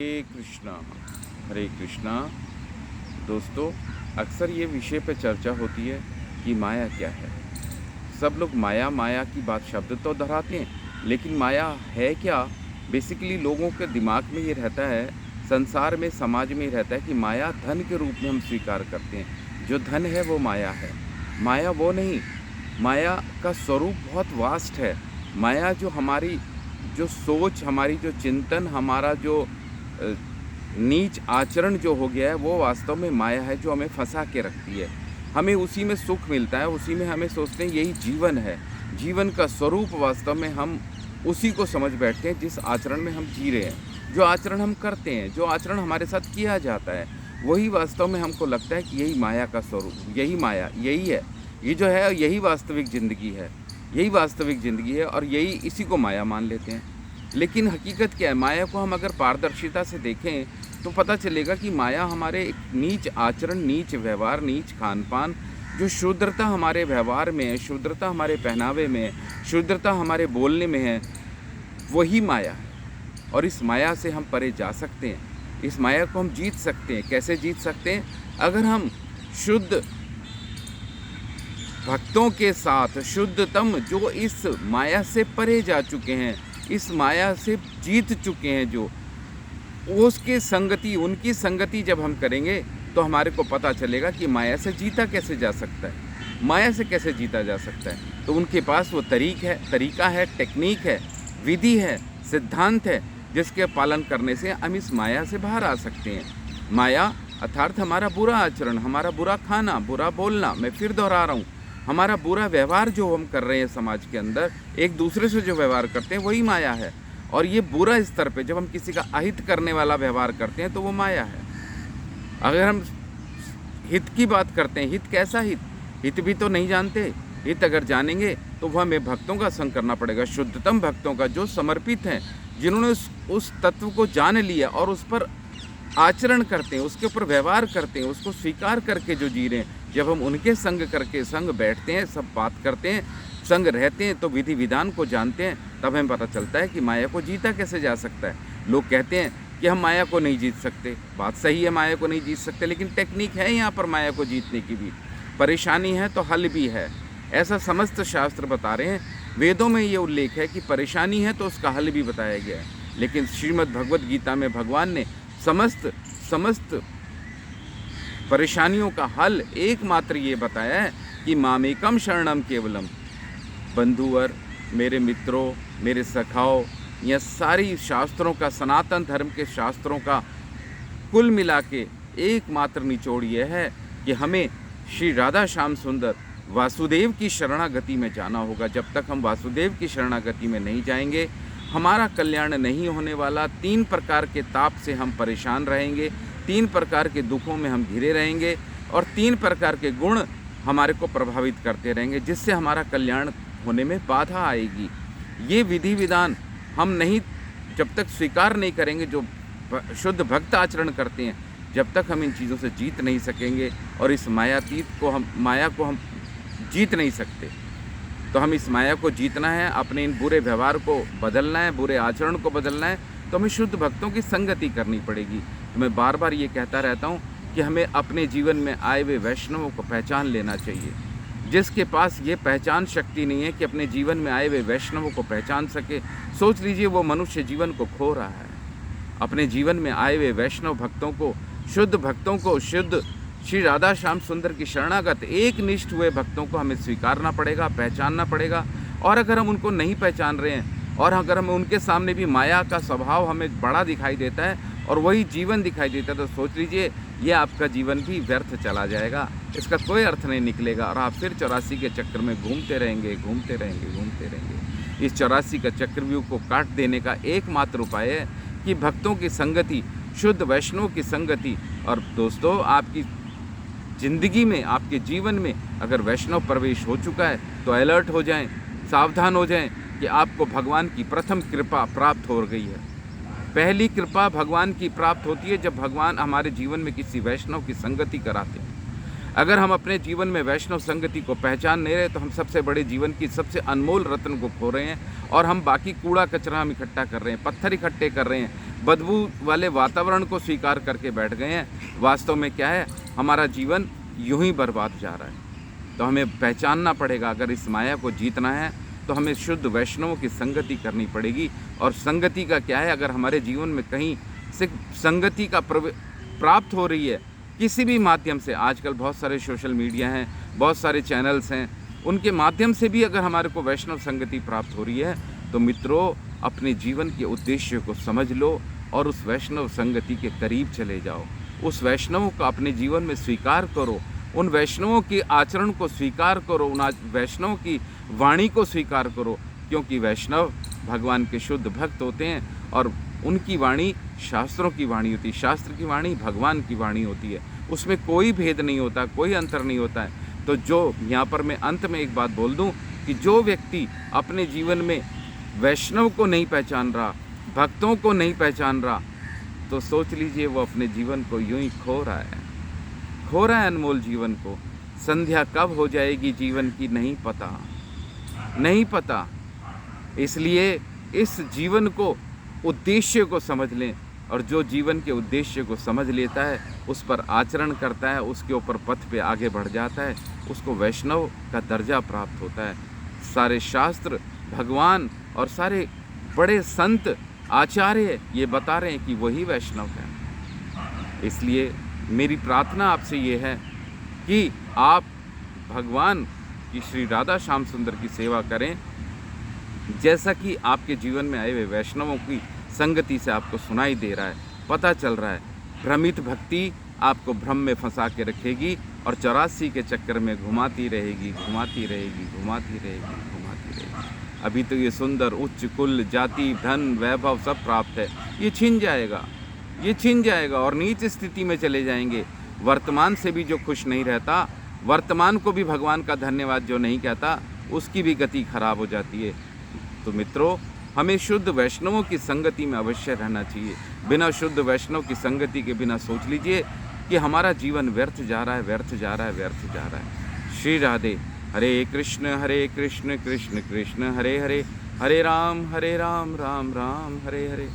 हरे कृष्णा। दोस्तों, अक्सर ये विषय पे चर्चा होती है कि माया क्या है। सब लोग माया माया की बात शब्द तो दोहराते हैं, लेकिन माया है क्या? बेसिकली लोगों के दिमाग में ये रहता है, संसार में, समाज में रहता है कि माया धन के रूप में हम स्वीकार करते हैं। जो धन है वो माया है। माया वो नहीं, माया का स्वरूप बहुत वास्ट है। माया जो हमारी जो सोच, हमारी जो चिंतन, हमारा जो नीच आचरण जो हो गया है, वो वास्तव में माया है जो हमें फंसा के रखती है। हमें उसी में सुख मिलता है, उसी में हमें सोचते हैं यही जीवन है। जीवन का स्वरूप वास्तव में हम उसी को समझ बैठते हैं जिस आचरण में हम जी रहे हैं। जो आचरण हम करते हैं, जो आचरण हमारे साथ किया जाता है, वही वास्तव में हमको लगता है कि यही माया का स्वरूप, यही माया, यही है। ये जो है यही वास्तविक ज़िंदगी है, यही वास्तविक ज़िंदगी है, और यही इसी को माया मान लेते हैं। लेकिन हकीकत क्या है? माया को हम अगर पारदर्शिता से देखें तो पता चलेगा कि माया हमारे एक नीच आचरण, नीच व्यवहार, नीच खान पान, जो शुद्रता हमारे व्यवहार में है, शुद्रता हमारे पहनावे में है, शुद्रता हमारे बोलने में है, वही माया है। और इस माया से हम परे जा सकते हैं, इस माया को हम जीत सकते हैं। कैसे जीत सकते हैं? अगर हम शुद्ध भक्तों के साथ, शुद्धतम जो इस माया से परे जा चुके हैं, इस माया से जीत चुके हैं, जो उसके संगति, उनकी संगति जब हम करेंगे तो हमारे को पता चलेगा कि माया से जीता कैसे जा सकता है, माया से कैसे जीता जा सकता है। तो उनके पास वो तरीका है, टेक्निक है, विधि है, सिद्धांत है, जिसके पालन करने से हम इस माया से बाहर आ सकते हैं। माया अर्थात हमारा बुरा आचरण, हमारा बुरा खाना, बुरा बोलना, मैं फिर दोहरा रहा हूँ, हमारा बुरा व्यवहार जो हम कर रहे हैं समाज के अंदर, एक दूसरे से जो व्यवहार करते हैं, वही माया है। और ये बुरा स्तर पे जब हम किसी का अहित करने वाला व्यवहार करते हैं तो वो माया है। अगर हम हित की बात करते हैं, हित कैसा हित? हित भी तो नहीं जानते। हित अगर जानेंगे तो वह हमें भक्तों का संग करना पड़ेगा, शुद्धतम भक्तों का, जो समर्पित हैं, जिन्होंने उस तत्व को जान लिया और उस पर आचरण करते हैं, उसके ऊपर व्यवहार करते हैं, उसको स्वीकार करके जो जी रहे हैं। जब हम उनके संग करके संग बैठते हैं, सब बात करते हैं, संग रहते हैं, तो विधि विधान को जानते हैं, तब हमें पता चलता है कि माया को जीता कैसे जा सकता है। लोग कहते हैं कि हम माया को नहीं जीत सकते। बात सही है, माया को नहीं जीत सकते, लेकिन टेक्निक है यहाँ पर माया को जीतने की भी। परेशानी है तो हल भी है, ऐसा समस्त शास्त्र बता रहे हैं। वेदों में ये उल्लेख है कि परेशानी है तो उसका हल भी बताया गया है। लेकिन श्रीमद् भगवद गीता में भगवान ने समस्त परेशानियों का हल एकमात्र ये बताया है कि मामेकम शरणम केवलम। बंधुवर, मेरे मित्रों, मेरे सखाओं, यह सारी शास्त्रों का, सनातन धर्म के शास्त्रों का कुल मिला के एकमात्र निचोड़ यह है कि हमें श्री राधा श्याम सुंदर वासुदेव की शरणागति में जाना होगा। जब तक हम वासुदेव की शरणागति में नहीं जाएंगे, हमारा कल्याण नहीं होने वाला। 3 प्रकार के ताप से हम परेशान रहेंगे, 3 प्रकार के दुखों में हम घिरे रहेंगे, और 3 प्रकार के गुण हमारे को प्रभावित करते रहेंगे, जिससे हमारा कल्याण होने में बाधा आएगी। ये विधि विधान हम नहीं, जब तक स्वीकार नहीं करेंगे, जो शुद्ध भक्त आचरण करते हैं, जब तक हम इन चीज़ों से जीत नहीं सकेंगे, और इस माया को हम जीत नहीं सकते। तो हम इस माया को जीतना है, अपने इन बुरे व्यवहार को बदलना है, बुरे आचरण को बदलना है, तो हमें शुद्ध भक्तों की संगति करनी पड़ेगी। तो मैं बार बार ये कहता रहता हूँ कि हमें अपने जीवन में आए हुए वैष्णवों को पहचान लेना चाहिए। जिसके पास ये पहचान शक्ति नहीं है कि अपने जीवन में आए हुए वैष्णवों को पहचान सके, सोच लीजिए वो मनुष्य जीवन को खो रहा है। अपने जीवन में आए हुए वैष्णव भक्तों को, शुद्ध भक्तों को, शुद्ध श्री राधा श्याम सुंदर की शरणागत एक निष्ठ हुए भक्तों को हमें स्वीकारना पड़ेगा, पहचानना पड़ेगा। और अगर हम उनको नहीं पहचान रहे हैं, और अगर हम उनके सामने भी माया का स्वभाव हमें बड़ा दिखाई देता है और वही जीवन दिखाई देता है, तो सोच लीजिए ये आपका जीवन भी व्यर्थ चला जाएगा, इसका कोई अर्थ नहीं निकलेगा, और आप फिर 84 के चक्कर में घूमते रहेंगे। इस 84 का चक्रव्यूह को काट देने का एकमात्र उपाय है कि भक्तों की संगति, शुद्ध वैष्णव की संगति। और दोस्तों, आपकी जिंदगी में, आपके जीवन में अगर वैष्णव प्रवेश हो चुका है तो अलर्ट हो जाएं, सावधान हो जाएं कि आपको भगवान की प्रथम कृपा प्राप्त हो गई है। पहली कृपा भगवान की प्राप्त होती है जब भगवान हमारे जीवन में किसी वैष्णव की संगति कराते हैं। अगर हम अपने जीवन में वैष्णव संगति को पहचान नहीं रहे तो हम सबसे बड़े जीवन की सबसे अनमोल रत्न को खो रहे हैं, और हम बाकी कूड़ा कचरा हम इकट्ठा कर रहे हैं, पत्थर इकट्ठे कर रहे हैं, बदबू वाले वातावरण को स्वीकार करके बैठ गए हैं। वास्तव में क्या है, हमारा जीवन यूं ही बर्बाद जा रहा है। तो हमें पहचानना पड़ेगा, अगर इस माया को जीतना है तो हमें शुद्ध वैष्णवों की संगति करनी पड़ेगी। और संगति का क्या है, अगर हमारे जीवन में कहीं से संगति का प्राप्त हो रही है किसी भी माध्यम से, आजकल बहुत सारे सोशल मीडिया हैं, बहुत सारे चैनल्स हैं, उनके माध्यम से भी अगर हमारे को वैष्णव संगति प्राप्त हो रही है तो मित्रों, अपने जीवन के उद्देश्य को समझ लो और उस वैष्णव संगति के करीब चले जाओ। उस वैष्णवों को अपने जीवन में स्वीकार करो, उन वैष्णवों के आचरण को स्वीकार करो, उन वैष्णवों की वाणी को स्वीकार करो, क्योंकि वैष्णव भगवान के शुद्ध भक्त होते हैं और उनकी वाणी शास्त्रों की वाणी होती है। शास्त्र की वाणी भगवान की वाणी होती है, उसमें कोई भेद नहीं होता, कोई अंतर नहीं होता है। तो जो यहाँ पर मैं अंत में एक बात बोल दूँ कि जो व्यक्ति अपने जीवन में वैष्णव को नहीं पहचान रहा, भक्तों को नहीं पहचान रहा, तो सोच लीजिए वो अपने जीवन को यूं ही खो रहा है अनमोल जीवन को। संध्या कब हो जाएगी जीवन की नहीं पता। इसलिए इस जीवन को, उद्देश्य को समझ लें, और जो जीवन के उद्देश्य को समझ लेता है, उस पर आचरण करता है, उसके ऊपर पथ पे आगे बढ़ जाता है, उसको वैष्णव का दर्जा प्राप्त होता है। सारे शास्त्र, भगवान और सारे बड़े संत आचार्य ये बता रहे हैं कि वही वैष्णव है। इसलिए मेरी प्रार्थना आपसे ये है कि आप भगवान की श्री राधा श्याम सुंदर की सेवा करें, जैसा कि आपके जीवन में आए हुए वैष्णवों की संगति से आपको सुनाई दे रहा है, पता चल रहा है। भ्रमित भक्ति आपको भ्रम में फंसा के रखेगी और 84 के चक्कर में घुमाती रहेगी। अभी तो ये सुंदर उच्च कुल, जाति, धन, वैभव सब प्राप्त है, ये छिन जाएगा और नीच स्थिति में चले जाएंगे। वर्तमान से भी जो खुश नहीं रहता, वर्तमान को भी भगवान का धन्यवाद जो नहीं कहता, उसकी भी गति खराब हो जाती है। तो मित्रों, हमें शुद्ध वैष्णवों की संगति में अवश्य रहना चाहिए। बिना शुद्ध वैष्णव की संगति के बिना सोच लीजिए कि हमारा जीवन व्यर्थ जा रहा है। श्री राधे। हरे कृष्ण कृष्ण कृष्ण हरे हरे, हरे राम राम राम हरे हरे।